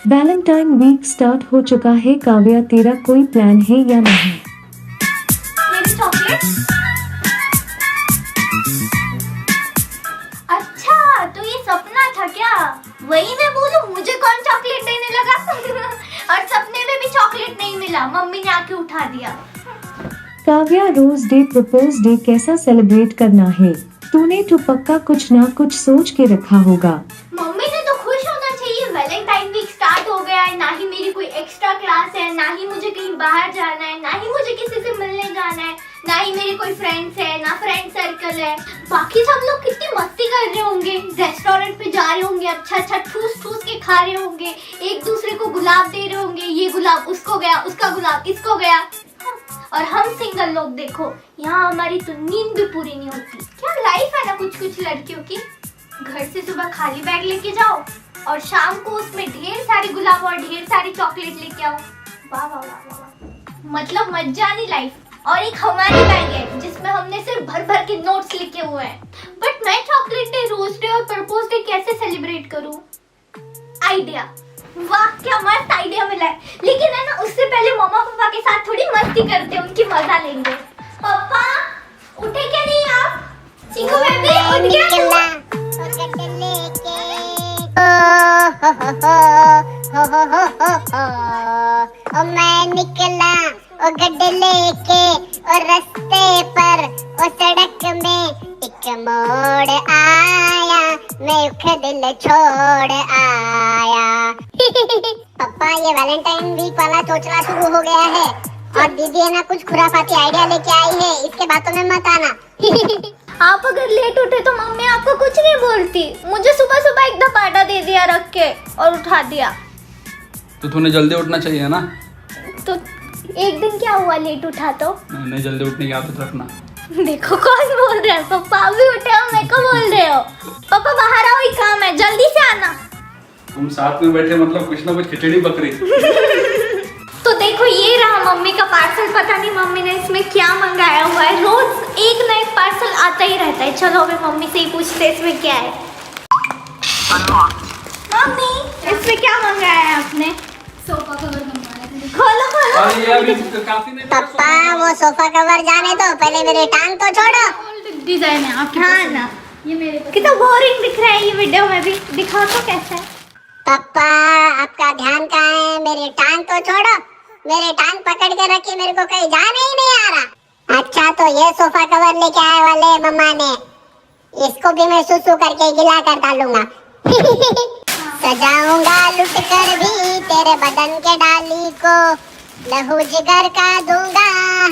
Valentine week start हो चुका है। काव्या, तेरा कोई प्लान है या नहीं? मेरी चॉकलेट? अच्छा, तो ये सपना था क्या? वही मैं बोलूं, मुझे कौन चॉकलेट देने लगा? और सपने में भी चॉकलेट नहीं मिला, मम्मी ने आके उठा दिया। Kavya, rose day propose day कैसा सेलिब्रेट करना है? तूने तो पक्का कुछ ना कुछ सोच के रखा होगा। मम्मी ने तो खुश होना चाहिए, वैलेंटाइन वीक स्टार्ट हो गया है। ना ही मेरी कोई एक्स्ट्रा क्लास है, ना ही मुझे कहीं बाहर जाना है, ना ही मुझे किसी से मिलने जाना है, ना ही मेरे कोई फ्रेंड्स है, ना फ्रेंड सर्कल है। बाकी सब लोग कितनी मस्ती कर रहे होंगे, रेस्टोरेंट पे जा रहे होंगे, अच्छा अच्छा ठूस ठूस के खा रहे होंगे, एक दूसरे को गुलाब दे रहे होंगे, ये गुलाब उसको गया, उसका गुलाब इसको गया। और हम सिंगल लोग देखो, यहाँ हमारी तो नींद भी पूरी नहीं होती। क्या लाइफ है ना कुछ कुछ लड़कियों की। घर से सुबह खाली बैग लेके जाओ और शाम को उसमें ढेर सारी गुलाब और ढेर सारी चॉकलेट लेके आओ। वाह वाह वाह वाह, मतलब मजानी लाइफ। और एक हमारी बैग है जिसमें हमने सिर्फ भर भर के नोट्स लिखे हुए हैं। बट मैं चॉकलेट डे, रोज डे और प्रपोज डे कैसे सेलिब्रेट करूं? आइडिया, वाह क्या मस्त आइडिया मिला है। लेकिन है ना, उससे पहले मम्मा पापा के साथ थोड़ी मस्ती करते हैं, उनकी मजा लेंगे। पापा उठे क्या नहीं आप? चिकू बेबी उठ गया? ओ मैं निकला ओ गड्ढे लेके और रास्ते पर ओ सड़क में एक मोड़ आया, मैं उख दिल छोड़ आया। पापा, ये वैलेंटाइन वीक वाला चोचला शुरू हो गया है और दीदी है ना कुछ खुराफाती आइडिया लेके आई है, इसके बातों में मत आना। आप अगर लेट उठे तो मम्मी आपको कुछ नहीं बोलती। मुझे सुबह सुबह एक धपाटा दे दिया रख के और उठा दिया। तो तूने जल्दी उठना चाहिए ना। तो एक दिन क्या हुआ लेट उठा तो? नहीं, जल्दी उठने की आदत रखना। देखो कौन बोल रहा है, पापा अभी उठे हो, मेरे को बोल रहे हो। पापा बाहर आओ, ही काम है, जल्दी से आना। तुम साथ में बैठे मतलब कुछ ना कुछ खिचड़ी बकरी। तो देखो ये रहा मम्मी का पार्सल। पता नहीं मम्मी ने इसमें क्या मंगाया हुआ है। रोज एक ना एक पार्सल आता ही रहता है। चलो अभी मम्मी से ही पूछते हैं इसमें क्या है। मम्मी, इसमें क्या मंगाया है आपने? सोफा कवर मंगाया है। खोलो खोलो। और ये अभी काफी नहीं। पापा, वो सोफा कवर जाने दो, पहले मेरी टांग तो छोड़ो। डिजाइन है आपके। हाँ ना, ये मेरे कितना बोरिंग दिख रहा है ये वीडियो में भी। दिखाओ तो कैसा है। पापा, आपका ध्यान कहाँ है? मेरी टांग तो छोड़ो। मेरी टांग पकड़ के रखी, मेरे को कहीं जाने ही नहीं आ रहा। अच्छा, तो ये सोफा कवर लेके आए वाले मम्मा ने, इसको भी मैं सुसु करके गिला कर डालूंगा। सजाऊंगा लुट कर भी तेरे बदन के डाली को, लहू जिगर का दूंगा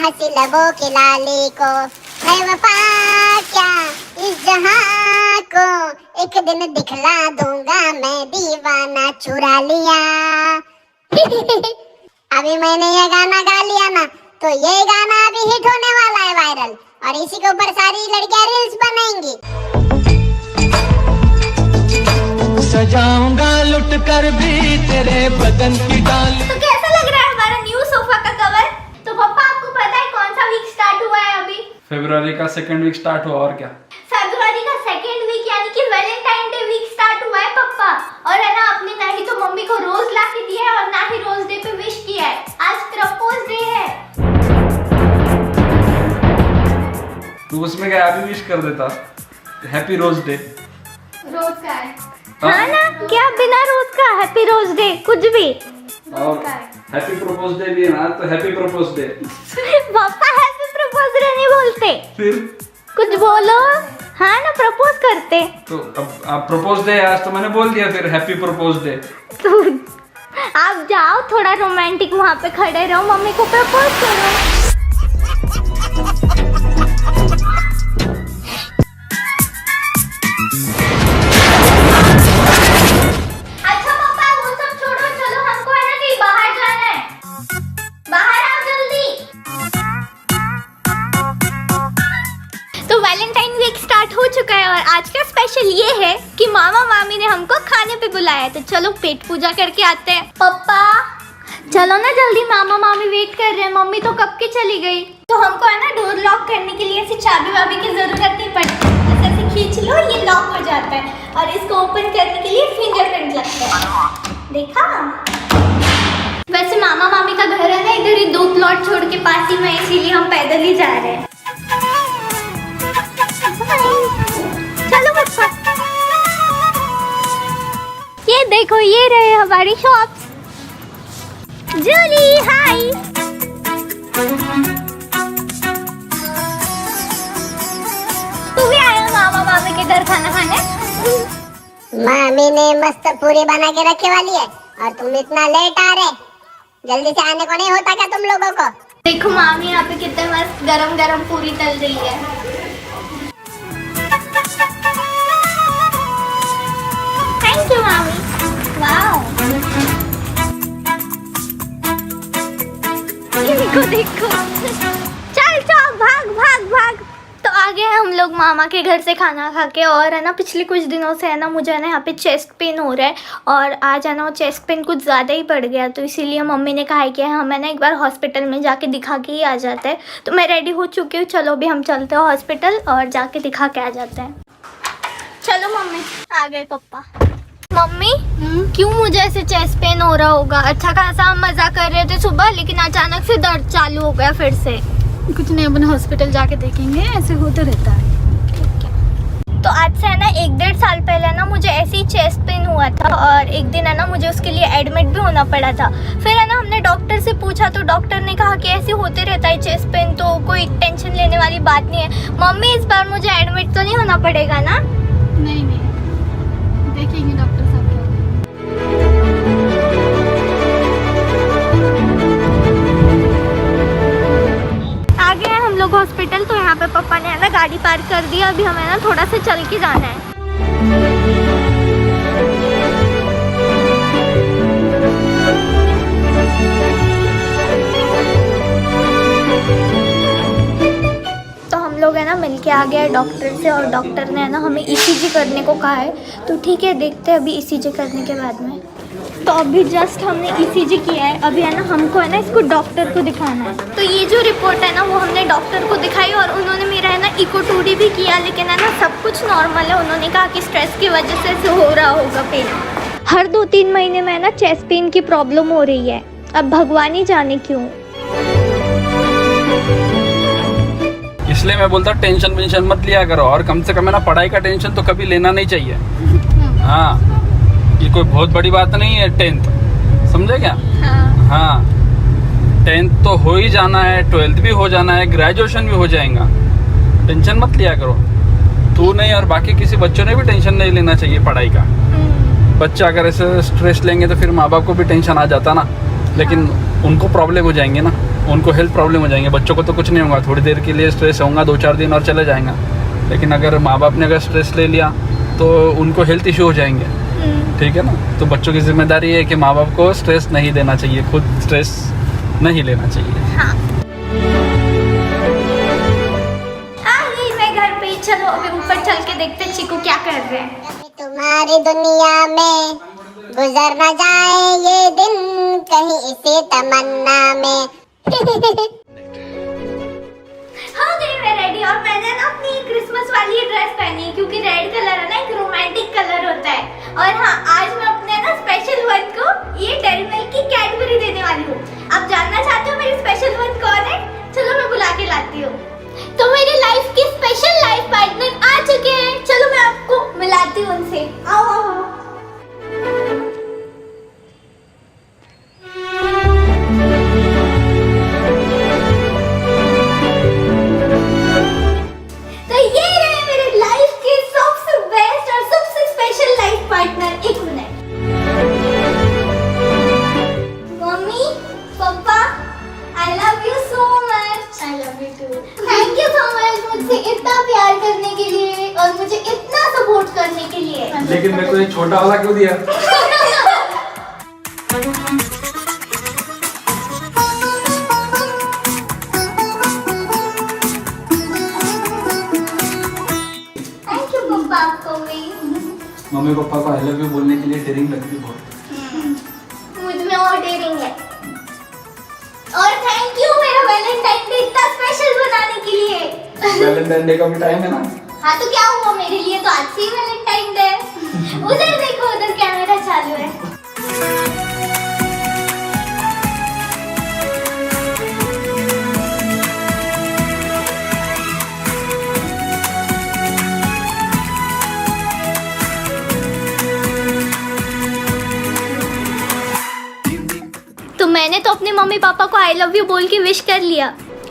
हंसी लबों की लाली को। मैं वफा क्या इस जहां को एक दिन दिखला दूंगा, मैं दीवाना चुरा लिया। अभी मैंने ये गाना गा लिया ना, तो ये गाना अभी हिट होने वाला है वायरल, और इसी के ऊपर सारी लड़कियां रील्स बनाएंगी। सजाऊंगा लुट कर भी तेरे बदन की डाली। तो कैसा लग रहा है हमारा न्यू सोफा का कवर? तो पापा आपको पता है कौन सा वीक स्टार्ट हुआ है अभी? फरवरी का सेकंड वीक स्टार्ट हुआ। और क्या? फरवरी का सेकंड वीक, यानी कि वैलेंटाइन डे वीक स्टार्ट हुआ है पापा। और है ना, आपने ना ही तो मम्मी को रोज ला के दिया है और ना ही रोज डे पे विश किया है। आज प्रपोज डे है। तू उसमें क्या अभी विश कर देता? Happy rose day. रोज का है। हाँ ना, क्या बिना रोज का हैप्पी रोज डे कुछ भी। और हैप्पी प्रपोज डे भी है ना, तो हैप्पी प्रपोज डे। पापा हैप्पी प्रपोज डे नहीं बोलते, फिर कुछ बोलो। हाँ ना, प्रपोज करते। तो अब प्रपोज डे आज तो मैंने बोल दिया, फिर हैप्पी प्रपोज डे। तो आप जाओ थोड़ा रोमांटिक वहाँ पे खड़े रहो, मम्मी को प्रपोज करो। अच्छा पापा, वो सब छोड़ो, चलो हमको है ना कहीं बाहर जाना है। बाहर आओ जल्दी। तो वैलेंटाइन वीक स्टार्ट हो चुका है और आज का स्पेशल ये है कि मामा मामी ने हमको खाने पे बुलाया है। तो चलो पेट पूजा करके आते हैं। पापा चलो ना जल्दी, मामा मामी वेट कर रहे हैं। मम्मी तो कब की चली गई। तो हमको है ना डोर लॉक करने के लिए ऐसी चाबी वाबी की जरूरत नहीं पड़ती। ऐसे खींच लो, ये लॉक हो जाता है और इसको ओपन करने के लिए फिंगरप्रिंट लगता है। देखा? वैसे मामा मामी का घर है ना इधर ही 2 प्लॉट छोड़ के पास ही में, इसीलिए हम पैदल ही जा रहे हैं। चलो बच्चा, ये देखो ये रहे हमारी शॉप्स। जूली हाय। तू भी आया मामा मामी के घर खाना खाने? मामी ने मस्त पूरी बना के रखी वाली है और तुम इतना लेट आ रहे, जल्दी से आने को नहीं होता क्या तुम लोगों को? देखो मामी यहाँ पे कितने मस्त गरम गरम पूरी तल रही है। थैंक यू मामी। वाओ, ये देखो देखो। चल चल भाग भाग भाग। तो आ गए हम लोग मामा के घर से खाना खा के। और है ना पिछले कुछ दिनों से है ना मुझे है ना यहाँ पे चेस्ट पेन हो रहा है, और आज है ना वो चेस्ट पेन कुछ ज़्यादा ही पड़ गया, तो इसीलिए मम्मी ने कहा है कि हम है ना एक बार हॉस्पिटल में जाके दिखा के ही आ जाते हैं। तो मैं रेडी हो चुकी हूँ, चलो अभी हम चलते हैं हॉस्पिटल और जाके दिखा के आ जाते हैं। चलो मम्मी। आ गए पप्पा। मम्मी क्यों मुझे ऐसे चेस्ट पेन हो रहा होगा? अच्छा खासा हम मजा कर रहे थे सुबह, लेकिन अचानक से दर्द चालू हो गया फिर से। कुछ नहीं, अपन हॉस्पिटल जाके देखेंगे, ऐसे होता रहता है। तो आज से है ना 1-1.5 साल पहले ना मुझे ऐसे ही चेस्ट पेन हुआ था, और एक दिन है ना मुझे उसके लिए एडमिट भी होना पड़ा था। फिर है ना हमने डॉक्टर से पूछा, तो डॉक्टर ने कहा कि ऐसे होते रहता है चेस्ट पेन, तो कोई टेंशन लेने वाली बात नहीं है। मम्मी इस बार मुझे एडमिट तो नहीं होना पड़ेगा ना? नहीं नहीं, देखेंगे डॉक्टर साहब क्या आ गए हैं हम लोग हॉस्पिटल। तो यहाँ पे पापा ने है ना गाड़ी पार्क कर दिया, अभी हमें ना थोड़ा सा चल के जाना है। तो हम लोग है ना मिलके आ गए डॉक्टर से, और डॉक्टर ने है ना हमें ईसीजी करने को कहा है। तो ठीक है, देखते हैं अभी ईसीजी करने के बाद में। तो अभी जस्ट हमने ईसीजी किया है, अभी है ना हमको है ना इसको डॉक्टर को दिखाना है। तो ये जो रिपोर्ट है ना वो हमने डॉक्टर को दिखाई, और उन्होंने मेरा है ना इको 2D भी किया, लेकिन है ना सब कुछ नॉर्मल है। उन्होंने कहा कि स्ट्रेस की वजह से ऐसे हो रहा होगा पेन। हर 2-3 महीने में है ना चेस्ट पेन की प्रॉब्लम हो रही है, अब भगवान ही जाने क्यों। इसलिए मैं बोलता टेंशन वेंशन मत लिया करो, और कम से कम है ना पढ़ाई का टेंशन तो कभी लेना नहीं चाहिए। हाँ, ये कोई बहुत बड़ी बात नहीं है 10th, समझे क्या? हाँ 10th तो हो ही जाना है, 12th भी हो जाना है, ग्रेजुएशन भी हो जाएगा। टेंशन मत लिया करो, तू नहीं और बाकी किसी बच्चों ने भी टेंशन नहीं लेना चाहिए पढ़ाई का। बच्चा अगर ऐसे स्ट्रेस लेंगे तो फिर माँ बाप को भी टेंशन आ जाता ना, लेकिन उनको प्रॉब्लम हो जाएंगे ना, उनको हेल्थ प्रॉब्लम हो जाएंगे। बच्चों को तो कुछ नहीं होगा, थोड़ी देर के लिए स्ट्रेस होगा, 2-4 दिन और चले जाएगा, लेकिन अगर माँ बाप ने अगर स्ट्रेस ले लिया तो उनको हेल्थ इशू हो जाएंगे। ठीक है ना? तो बच्चों की जिम्मेदारी है कि माँ बाप को स्ट्रेस नहीं देना चाहिए, खुद स्ट्रेस नहीं लेना चाहिए। हाँ। आ गई मैं घर पे। चलो अभी ऊपर चल के देखते चीकू क्या कर रहे हैं। तुम्हारी दुनिया में गुजर न जाए ये दिन कहीं इसी तमन्ना में। हो गई मैं रेडी, और मैंने ना अपनी क्रिसमस वाली ड्रेस पहनी है, क्योंकि रेड कलर है ना एक रोमांटिक कलर होता है। और हाँ, आज मैं अपने ना स्पेशल वन को ये डेयरी मिल्क की कैडबरी देने वाली हूँ। आप जानना चाहते हो मेरी स्पेशल वन कौन है? चलो मैं बुला के लाती हूँ। तो मेरी लाइफ के स्पेशल लाइफ पार्टनर आ चुके हैं, चलो मैं आपको मिलाती हूँ उनसे। आओ आओ आओ। तो ये रहे मेरे लाइफ के सबसे बेस्ट और सबसे स्पेशल लाइफ पार्टनर। एक minute. Mummy papa, I love you so much. I love you too. Thank you so much मुझसे इतना प्यार करने के लिए और मुझे इतना सपोर्ट करने के लिए। लेकिन मेरे को एक छोटा वाला क्यों दिया? थैंक यू पप्पा आपको भी। मम्मी पापा को आई लव यू बोलने के लिए डेयरिंग लगती है बहुत। मुझ में और डेयरिंग है। और थैंक यू मेरा वैलेंटाइन डे इतना स्पेशल बनाने के लिए। वैलेंटाइन डे का भी टाइम है ना? हाँ तो क्या हुआ, मेरे लिए तो आज से ही वैलेंटाइन डे है। उधर देखो, उधर कैमरा चालू है। तो मैंने तो अपने मम्मी पापा को आई लव यू बोल के विश कर लिया।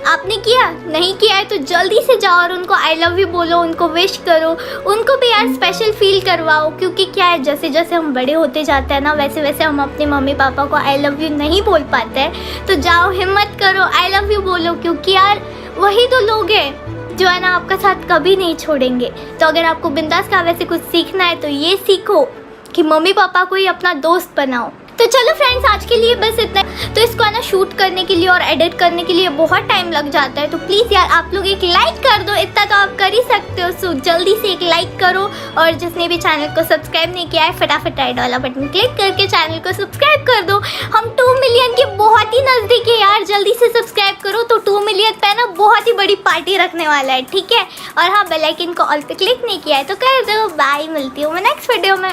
आपने किया? नहीं किया है तो जल्दी से जाओ और उनको आई लव यू बोलो, उनको विश करो, उनको भी यार स्पेशल फील करवाओ। क्योंकि क्या है, जैसे जैसे हम बड़े होते जाते हैं ना, वैसे वैसे हम अपने मम्मी पापा को आई लव यू नहीं बोल पाते हैं। तो जाओ, हिम्मत करो, आई लव यू बोलो, क्योंकि यार वही तो लोग हैं जो है ना आपका साथ कभी नहीं छोड़ेंगे। तो अगर आपको बिंदास काव्या से कुछ सीखना है तो ये सीखो कि मम्मी पापा को ही अपना दोस्त बनाओ। तो चलो फ्रेंड्स, आज के लिए बस इतना। तो इसको है ना शूट करने के लिए और एडिट करने के लिए बहुत टाइम लग जाता है। तो प्लीज़ यार आप लोग एक लाइक कर दो, इतना तो आप कर ही सकते हो। सो जल्दी से एक लाइक करो, और जिसने भी चैनल को सब्सक्राइब नहीं किया है फटाफट रेड वाला बटन क्लिक करके चैनल को सब्सक्राइब कर दो। हम 2 मिलियन के बहुत ही नज़दीक है यार, जल्दी से सब्सक्राइब करो। तो 2 मिलियन पे ना बहुत ही बड़ी पार्टी रखने वाला है, ठीक है। और हाँ, बेल आइकन को ऑल पे क्लिक नहीं किया है तो कर दो। बाय, मिलती हूँ मैं नेक्स्ट वीडियो में।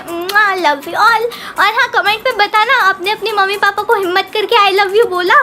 Love you all. और हाँ, कमेंट पे बताना आपने अपने मम्मी पापा को हिम्मत करके आई लव यू बोला।